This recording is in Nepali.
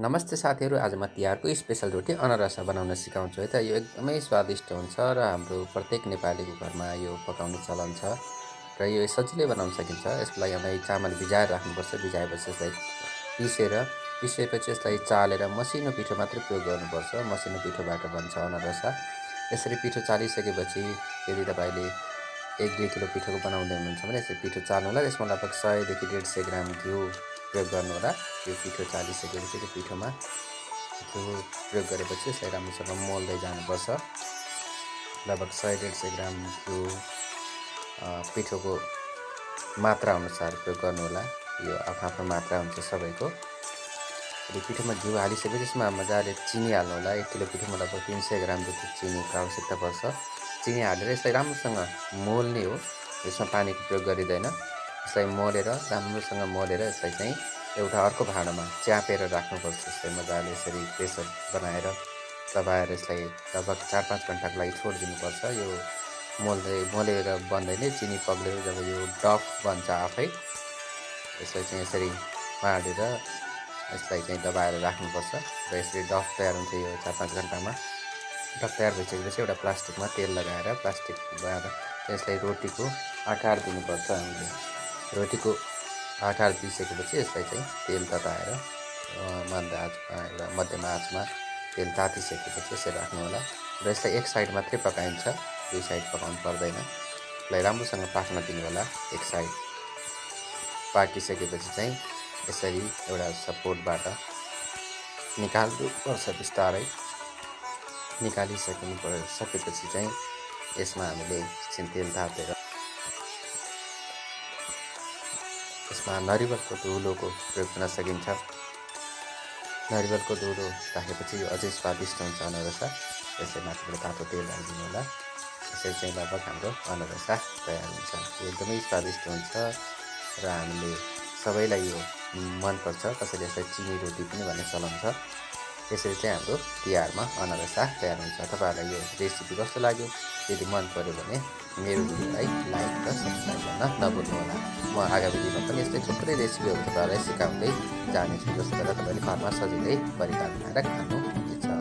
नमस्ते साथीहरू, आज म तिहारको स्पेसल रोटी अनरसा बनाउन सिकाउँछु है त। यो एकदमै स्वादिष्ट हुन्छ र हाम्रो प्रत्येक नेपालीको घरमा यो पकाउने चलन छ र यो सजिलै बनाउन सकिन्छ। यसको लागि हामीलाई चामल भिजाएर राख्नुपर्छ। भिजाएपछि यसलाई पिसेर पिसेपछि यसलाई चालेर मसिनो पिठो मात्रै प्रयोग गर्नुपर्छ। मसिनो पिठोबाट बन्छ अनरसा। यसरी पिठो चालिसकेपछि यदि तपाईँले 1-2 किलो पिठोको बनाउँदै हुनुहुन्छ भने यसरी पिठो चाल्नुहोला। यसमा लगभग 100 देखि 150 ग्राम घिउ प्रयोग गर्नुहोला। यो पिठो चालिसकेपछि त्यो पिठोमा घिउ प्रयोग गरेपछि यसलाई राम्रोसँग मोल्दै जानुपर्छ। लगभग 100-150 ग्राम घिउ पिठोको मात्रा अनुसार प्रयोग गर्नुहोला। यो आफ्नो मात्रा हुन्छ सबैको। यदि पिठोमा घिउ हालिसकेपछि यसमा मजाले चिनी हाल्नुहोला। 1 किलो पिठोमा लगभग 300 ग्राम जति चिनीको आवश्यकता पर्छ। चिनी हालेर यसलाई राम्रोसँग मोल्ने हो। यसमा पानीको प्रयोग गरिँदैन। यसलाई मोलेर राम्रोसँग मोलेर यसलाई चाहिँ एउटा अर्को भाँडामा च्यापेर राख्नुपर्छ। यसलाई मजाले यसरी प्रेसर बनाएर दबाएर यसलाई लगभग 4-5 घन्टाको लागि छोडिदिनुपर्छ। यो मोलेर बन्दै चिनी पग्लेर जब यो डफ बन्छ आफै, यसलाई चाहिँ यसरी बाँडेर यसलाई चाहिँ दबाएर राख्नुपर्छ र यसरी डफ तयार हुन्छ। यो 4-5 घन्टामा डफ तयार भइसकेपछि एउटा प्लास्टिकमा तेल लगाएर प्लास्टिकबाट यसलाई रोटीको आकार दिनुपर्छ। हामीले रोटीको आकार दिइसकेपछि यसलाई चाहिँ तेल तताएर एउटा मध्यम आँचमा तेल तातिसकेपछि यसरी राख्नुहोला र यसलाई एक साइड मात्रै पकाइन्छ, दुई साइड पकाउनु पर्दैन। यसलाई राम्रोसँग पाक्न दिनुहोला। एक साइड पाकिसकेपछि चाहिँ यसरी एउटा सपोर्टबाट निकाल्नुपर्छ बिस्तारै। सकेपछि चाहिँ यसमा हामीले तेल तातेर यसमा नरिवलको धुलोको प्रयोग गर्न सकिन्छ। नरिवलको धुलो राखेपछि यो अझै स्वादिष्ट हुन्छ अनरसा। यसै माथिबाट तातो तेल हालिदिनु होला। यसरी चाहिँ लगभग हाम्रो अनरसा तयार हुन्छ। यो एकदमै स्वादिष्ट हुन्छ र हामीले सबैलाई यो मनपर्छ। कसैले यसलाई चिनी रोटी पनि भन्ने चलन छ। यसरी चाहिँ हाम्रो तिहारमा अनरसा तयार हुन्छ। तपाईँहरूलाई यो रेसिपी कस्तो लाग्यो? यदि मन पर्यो भने मेरो भिडियोलाई लाइक र सब्सक्राइब गर्न नभुल्नुहोला। म आगामी दिनमा पनि यस्तै थुप्रै रेसिपीहरू तपाईँहरूलाई सिकाउँदै जानेछु, जसद्वारा तपाईँले घरमा सजिलै परिकार बनाएर खानुहुनेछ।